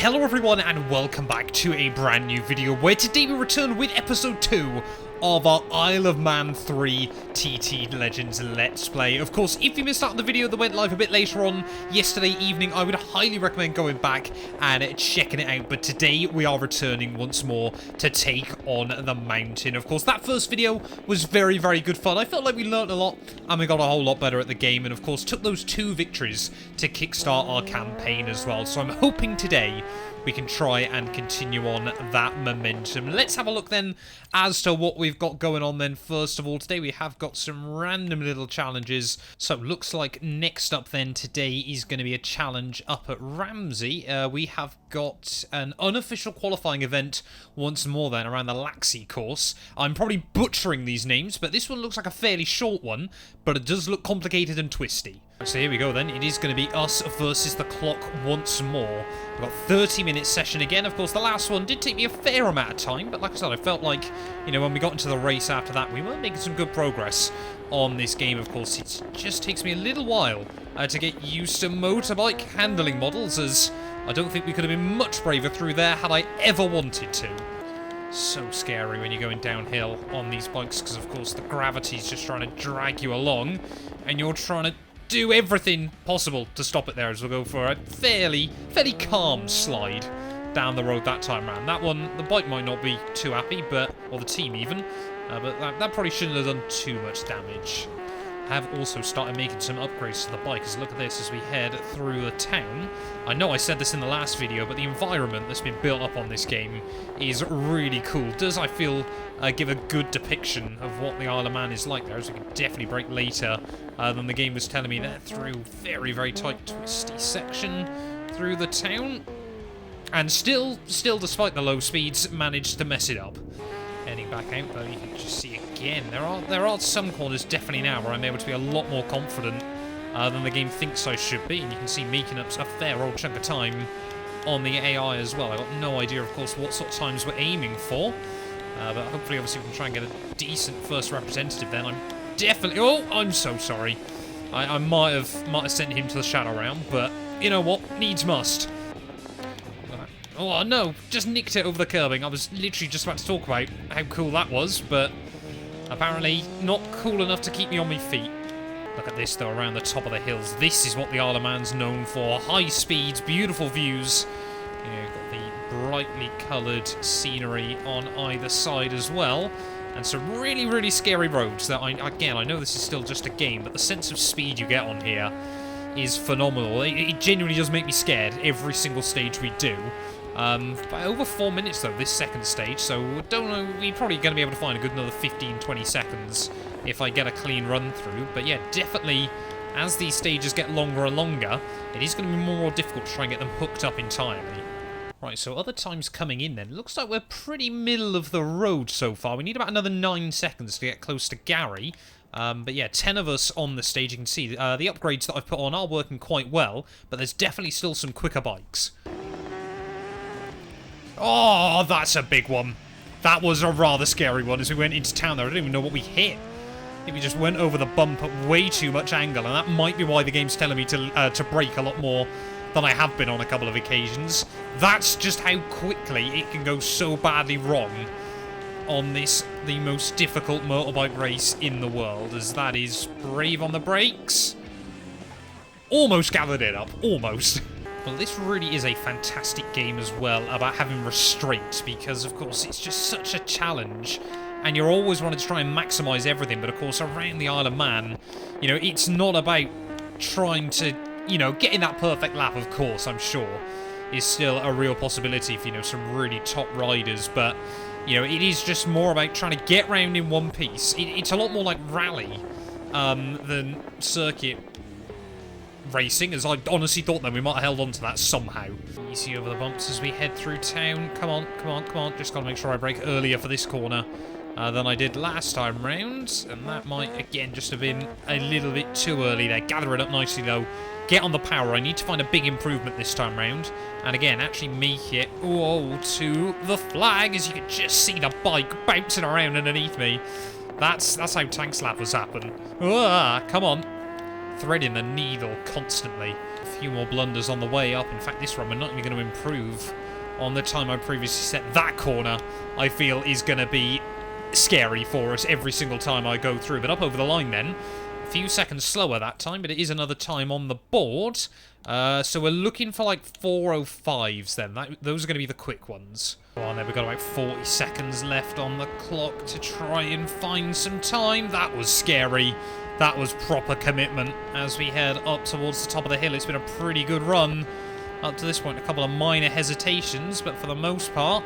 Hello everyone and welcome back to a brand new video where today we return with episode 2 of our Isle of Man 3 TT Legends Let's Play. Of course, if you missed out on the video that went live a bit later on yesterday evening, I would highly recommend going back and checking it out. But today we are returning once more to take on the mountain. Of course, that first video was very, very good fun. I felt like we learned a lot and we got a whole lot better at the game. And of course, took those 2 victories to kickstart our campaign as well. So I'm hoping today we can try and continue on that momentum. Let's have a look then as to what we've got going on then. First of all, today we have got some random little challenges. So looks like next up then today is going to be a challenge up at Ramsey. We have got an unofficial qualifying event once more then around the Laxey course. I'm probably butchering these names, but this one looks like a fairly short one, but it does look complicated and twisty. So here we go then. It is going to be us versus the clock once more. We've got 30-minute session again. Of course, the last one did take me a fair amount of time, but like I said, I felt like, you know, when we got into the race after that, we were making some good progress on this game. Of course, it just takes me a little while to get used to motorbike handling models, as I don't think we could have been much braver through there had I ever wanted to. So scary when you're going downhill on these bikes, because of course the gravity's just trying to drag you along, and you're trying to do everything possible to stop it there, as we'll go for a fairly calm slide down the road that time round. That one, the bike might not be too happy, but, or the team even, but that probably shouldn't have done too much damage. I have also started making some upgrades to the bike, as look at this as we head through the town. I know I said this in the last video, but the environment that's been built up on this game is really cool. Does, I feel, give a good depiction of what the Isle of Man is like there, as we can definitely break later than the game was telling me there, through very, very tight, twisty section through the town. And still, despite the low speeds, managed to mess it up. Heading back out though, you can just see again, there are some corners definitely now where I'm able to be a lot more confident than the game thinks I should be, and you can see making up a fair old chunk of time on the AI as well. I got no idea, of course, what sort of times we're aiming for, but hopefully, obviously, we can try and get a decent first representative. Then I'm definitely. Oh, I'm so sorry. I might have sent him to the shadow round, but you know what? Needs must. Oh no, just nicked it over the curbing. I was literally just about to talk about how cool that was, but apparently not cool enough to keep me on my feet. Look at this though, around the top of the hills. This is what the Isle of Man's known for. High speeds, beautiful views. You know, you've got the brightly coloured scenery on either side as well. And some really, really scary roads that, again, I know this is still just a game, but the sense of speed you get on here is phenomenal. It genuinely does make me scared every single stage we do. By over 4 minutes though, this second stage, so don't know, we're probably going to be able to find a good another 15-20 seconds if I get a clean run through. But yeah, definitely, as these stages get longer and longer, it is going to be more difficult to try and get them hooked up entirely. Right, so other times coming in then, looks like we're pretty middle of the road so far. We need about another 9 seconds to get close to Gary. But yeah, 10 of us on the stage. You can see the upgrades that I've put on are working quite well, but there's definitely still some quicker bikes. Oh, that's a big one. That was a rather scary one as we went into town there. I don't even know what we hit. I think we just went over the bump at way too much angle, and that might be why the game's telling me to brake a lot more than I have been on a couple of occasions. That's just how quickly it can go so badly wrong on this, the most difficult motorbike race in the world, as that is brave on the brakes. Almost gathered it up. Almost. Well, this really is a fantastic game as well about having restraint, because, of course, it's just such a challenge, and you're always wanting to try and maximise everything, but, of course, around the Isle of Man, you know, it's not about trying to, you know, getting that perfect lap, of course, I'm sure, is still a real possibility for, you know, some really top riders, but, you know, it is just more about trying to get round in one piece. It's a lot more like rally than circuit racing, as I honestly thought that we might have held on to that somehow. Easy over the bumps as we head through town. Come on, come on, come on. Just got to make sure I brake earlier for this corner than I did last time round, and that might, again, just have been a little bit too early there. Gather it up nicely, though. Get on the power. I need to find a big improvement this time round, and again, actually make it, oh, to the flag, as you can just see the bike bouncing around underneath me. That's how tank slappers happen. Come on. Threading the needle constantly. few more blunders on the way up. In fact, this run we're not even going to improve on the time I previously set. That corner, I feel, is going to be scary for us every single time I go through. But up over the line then. A few seconds slower that time, but it is another time on the board. So we're looking for like 4:05s then. Those are going to be the quick ones. Go on there, we've got about 40 seconds left on the clock to try and find some time. That was scary. That was proper commitment as we head up towards the top of the hill. It's been a pretty good run up to this point. A couple of minor hesitations, but for the most part,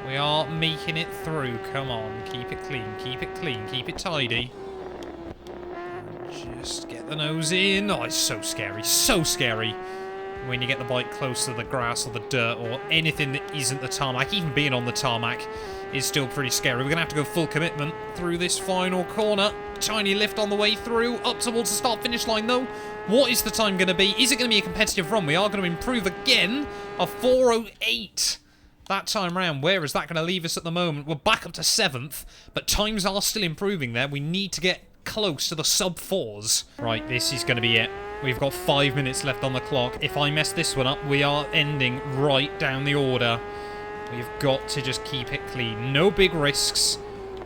we are making it through. Come on, keep it clean, keep it clean, keep it tidy. Just get the nose in. Oh, it's so scary when you get the bike close to the grass or the dirt or anything that isn't the tarmac. Even being on the tarmac is still pretty scary. We're going to have to go full commitment through this final corner. Tiny lift on the way through, up towards the start-finish line though. What is the time going to be? Is it going to be a competitive run? We are going to improve again. A 4:08 that time round. Where is that going to leave us at the moment? We're back up to 7th, but times are still improving there. We need to get close to the sub-4s. Right, this is going to be it. We've got 5 minutes left on the clock. If I mess this one up, we are ending right down the order. We've got to just keep it clean. No big risks.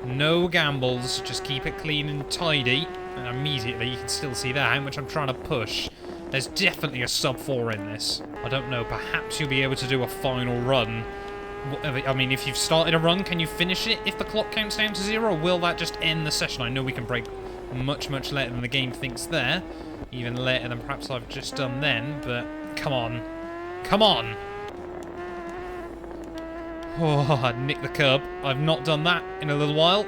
No gambles. Just keep it clean and tidy. And immediately, you can still see there how much I'm trying to push. There's definitely a sub-4 in this. I don't know. Perhaps you'll be able to do a final run. I mean, if you've started a run, can you finish it if the clock counts down to 0? Or will that just end the session? I know we can break much, much later than the game thinks there. Even later than perhaps I've just done then, but come on. Come on! Oh, I nicked the curb. I've not done that in a little while.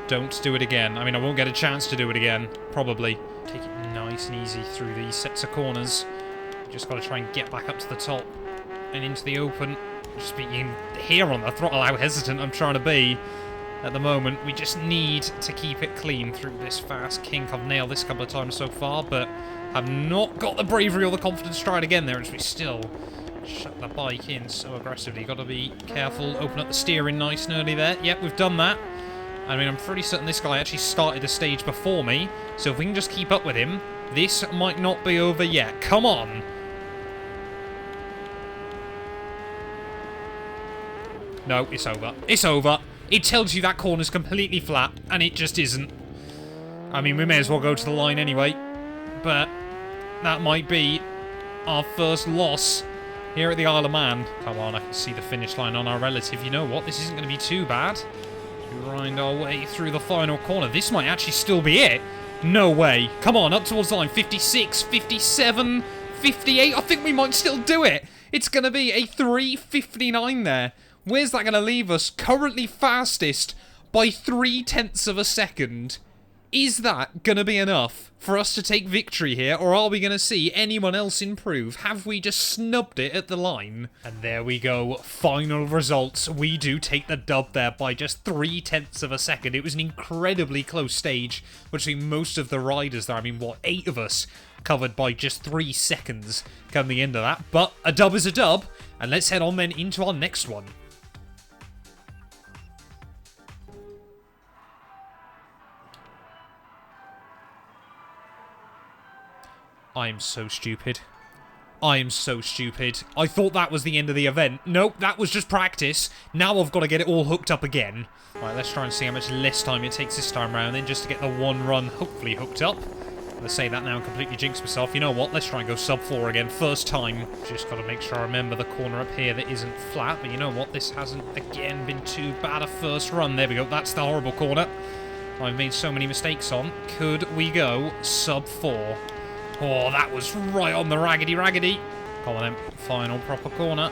Don't do it again. I mean, I won't get a chance to do it again, probably. Take it nice and easy through these sets of corners. Just got to try and get back up to the top and into the open. Just being here on the throttle how hesitant I'm trying to be. At the moment, we just need to keep it clean through this fast kink. I've nailed this a couple of times so far, but I've not got the bravery or the confidence to try it again there, as we still shut the bike in so aggressively. Got to be careful. Open up the steering nice and early there. Yep, we've done that. I mean, I'm pretty certain this guy actually started the stage before me, so if we can just keep up with him, this might not be over yet. Come on! No, it's over. It's over. It tells you that corner's completely flat, and it just isn't. I mean, we may as well go to the line anyway, but that might be our first loss here at the Isle of Man. Come on, I can see the finish line on our relative. You know what? This isn't going to be too bad. We grind our way through the final corner. This might actually still be it. No way. Come on, up towards the line. 56, 57, 58. I think we might still do it. It's going to be a 3:59 there. Where's that going to leave us? Currently fastest by 0.3 of a second. Is that going to be enough for us to take victory here, or are we going to see anyone else improve? Have we just snubbed it at the line? And there we go. Final results. We do take the dub there by just 0.3 of a second. It was an incredibly close stage between most of the riders there. I mean, what, 8 of us covered by just 3 seconds come the end of that. But a dub is a dub, and let's head on then into our next one. I am so stupid. I am so stupid. I thought that was the end of the event. Nope, that was just practice. Now I've got to get it all hooked up again. Right, let's try and see how much less time it takes this time round then just to get the one run hopefully hooked up. I'm going to say that now and completely jinx myself. You know what? Let's try and go sub-4 again. First time. Just got to make sure I remember the corner up here that isn't flat. But you know what? This hasn't, again, been too bad a first run. There we go. That's the horrible corner I've made so many mistakes on. Could we go sub-4? Oh, that was right on the raggedy. Come on then, final proper corner.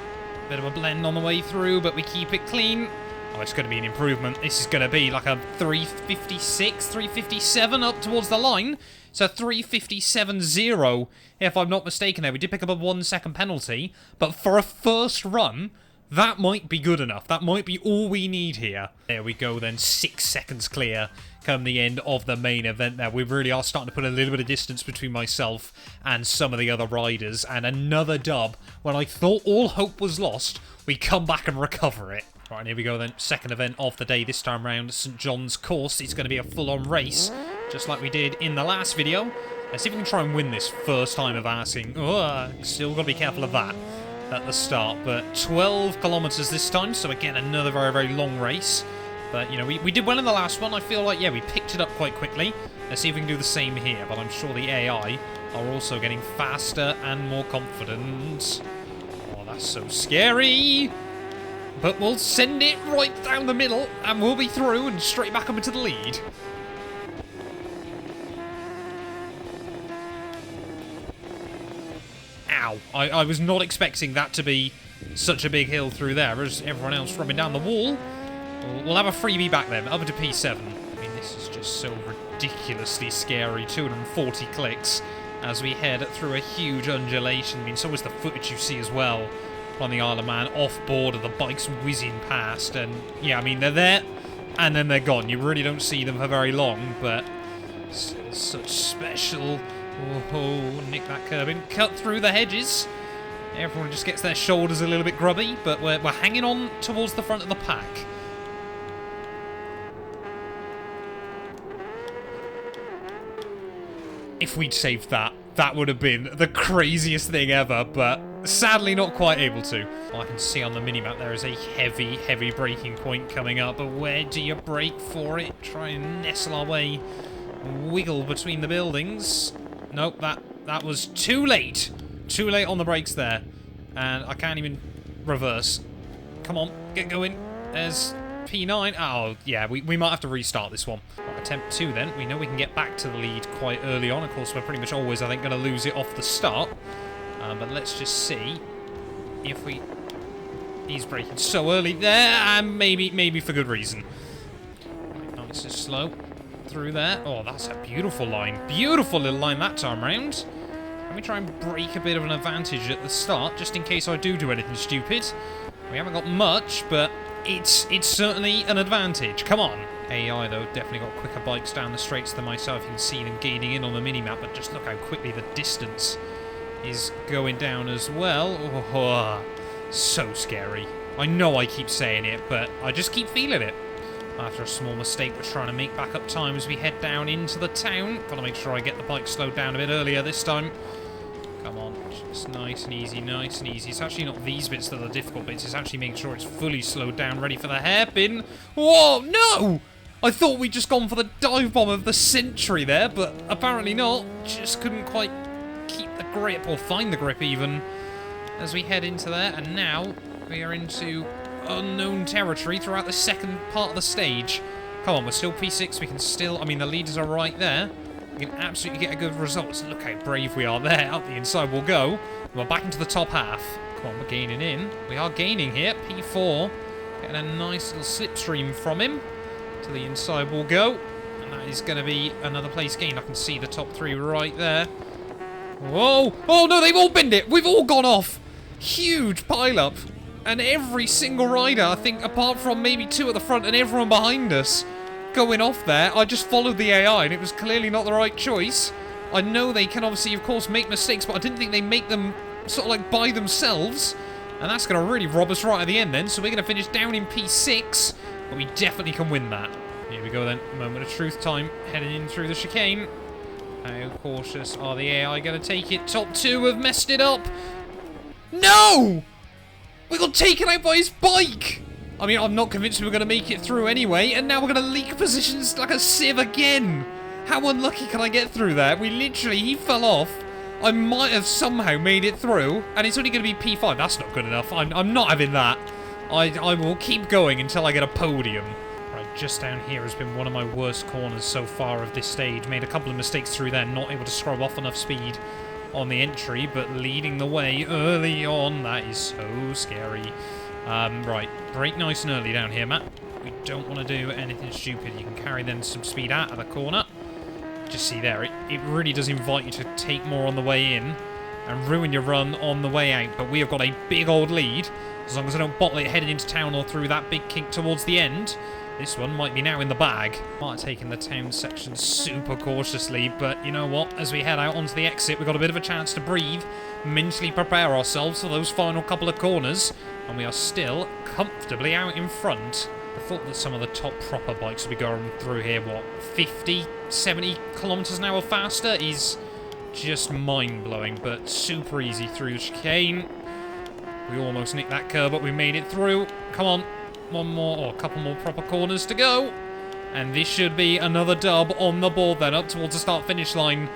Bit of a blend on the way through, but we keep it clean. Oh, it's going to be an improvement. This is going to be like a 3:56, 3:57 up towards the line. So 3:57.0, if I'm not mistaken there. We did pick up a 1 second penalty, but for a first run, that might be good enough. That might be all we need here. There we go then, 6 seconds clear come the end of the main event there. We really are starting to put a little bit of distance between myself and some of the other riders. And another dub. When I thought all hope was lost, we come back and recover it. Right, and here we go then. Second event of the day this time round. St. John's Course. It's going to be a full-on race, just like we did in the last video. Let's see if we can try and win this first time of asking. Still got to be careful of that at the start. But 12 kilometers this time, so again, another very, very long race. But, you know, we did well in the last one. I feel like, yeah, we picked it up quite quickly. Let's see if we can do the same here. But I'm sure the AI are also getting faster and more confident. Oh, that's so scary. But we'll send it right down the middle, and we'll be through and straight back up into the lead. Ow. I was not expecting that to be such a big hill through there, as everyone else rubbing down the wall. We'll have a freebie back then, up to P7. I mean, this is just so ridiculously scary. 240 clicks as we head through a huge undulation. I mean, so is the footage you see as well on the Isle of Man, off-board of the bikes whizzing past. And, yeah, I mean, they're there, and then they're gone. You really don't see them for very long, but still such special... Oh, nick that curb in. Cut through the hedges. Everyone just gets their shoulders a little bit grubby, but we're hanging on towards the front of the pack. If we'd saved that, that would have been the craziest thing ever, but sadly not quite able to. Well, I can see on the minimap there is a heavy, heavy braking point coming up, but where do you brake for it? Try and nestle our way, wiggle between the buildings. Nope, that was too late. Too late on the brakes there. And I can't even reverse. Come on, get going. There's P9. Oh, yeah, we might have to restart this one. Right, attempt 2 then. We know we can get back to the lead quite early on. Of course, we're pretty much always, I think, going to lose it off the start. But let's just see if we... He's braking so early there, and maybe for good reason. Right, nice and slow through there. Oh, that's a beautiful line. Beautiful little line that time round. Let me try and break a bit of an advantage at the start, just in case I do anything stupid. We haven't got much, but it's certainly an advantage. Come on. AI, though, definitely got quicker bikes down the straights than myself. You can see them gaining in on the minimap, but just look how quickly the distance is going down as well. Oh, so scary. I know I keep saying it, but I just keep feeling it. After a small mistake, we're trying to make back up time as we head down into the town. Got to make sure I get the bike slowed down a bit earlier this time. Come on, just nice and easy, nice and easy. It's actually not these bits that are the difficult bits. It's actually making sure it's fully slowed down, ready for the hairpin. Whoa, no! I thought we'd just gone for the dive bomb of the century there, but apparently not. Just couldn't quite keep the grip, or find the grip even, as we head into there. And now we are into unknown territory throughout the second part of the stage. Come on, we're still P6. We can still... I mean, the leaders are right there. We can absolutely get a good result. Look how brave we are there. Up the inside we'll go. We're back into the top half. Come on, we're gaining in. We are gaining here. P4. Getting a nice little slipstream from him. To the inside we'll go. And that is going to be another place gained. I can see the top 3 right there. Whoa! Oh no, they've all binned it! We've all gone off! Huge pile-up. And every single rider, I think, apart from maybe 2 at the front and everyone behind us, going off there. I just followed the AI, and it was clearly not the right choice. I know they can obviously, of course, make mistakes, but I didn't think they make them sort of like by themselves. And that's going to really rob us right at the end then. So we're going to finish down in P6, but we definitely can win that. Here we go then. Moment of truth time. Heading in through the chicane. How cautious are the AI going to take it? Top 2 have messed it up. No! We got taken out by his bike! I mean, I'm not convinced we were going to make it through anyway, and now we're going to leak positions like a sieve again! How unlucky can I get through that? He fell off. I might have somehow made it through, and it's only going to be P5. That's not good enough. I'm not having that. I will keep going until I get a podium. Right, just down here has been one of my worst corners so far of this stage. Made a couple of mistakes through there, not able to scrub off enough speed on the entry, but leading the way early on. That is so scary. Right, brake nice and early down here, Matt. We don't want to do anything stupid. You can carry then some speed out of the corner. Just see there, it really does invite you to take more on the way in and ruin your run on the way out. But we have got a big old lead. As long as I don't bottle it heading into town or through that big kink towards the end, this one might be now in the bag. Might have taken the town section super cautiously, but you know what? As we head out onto the exit, we've got a bit of a chance to breathe, mentally prepare ourselves for those final couple of corners, and we are still comfortably out in front. I thought that some of the top proper bikes would be going through here, what, 50, 70 kilometers an hour faster? Is Just mind-blowing, but super easy through the chicane. We almost nicked that curb, but we made it through. Come on. One more, or a couple more proper corners to go. And this should be another dub on the board then, up towards the start-finish line.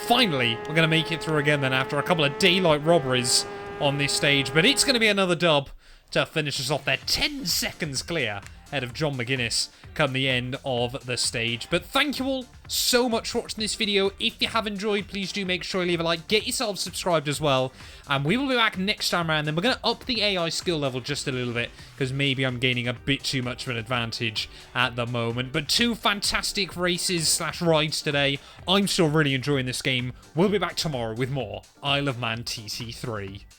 Finally, we're going to make it through again then after a couple of daylight robberies on this stage. But it's going to be another dub to finish us off there. 10 seconds clear ahead of John McGuinness come the end of the stage. But thank you all so much for watching this video. If you have enjoyed, please do make sure you leave a like. Get yourself subscribed as well. And we will be back next time around. Then we're going to up the AI skill level just a little bit, because maybe I'm gaining a bit too much of an advantage at the moment. But 2 fantastic races / rides today. I'm still really enjoying this game. We'll be back tomorrow with more Isle of Man TT3.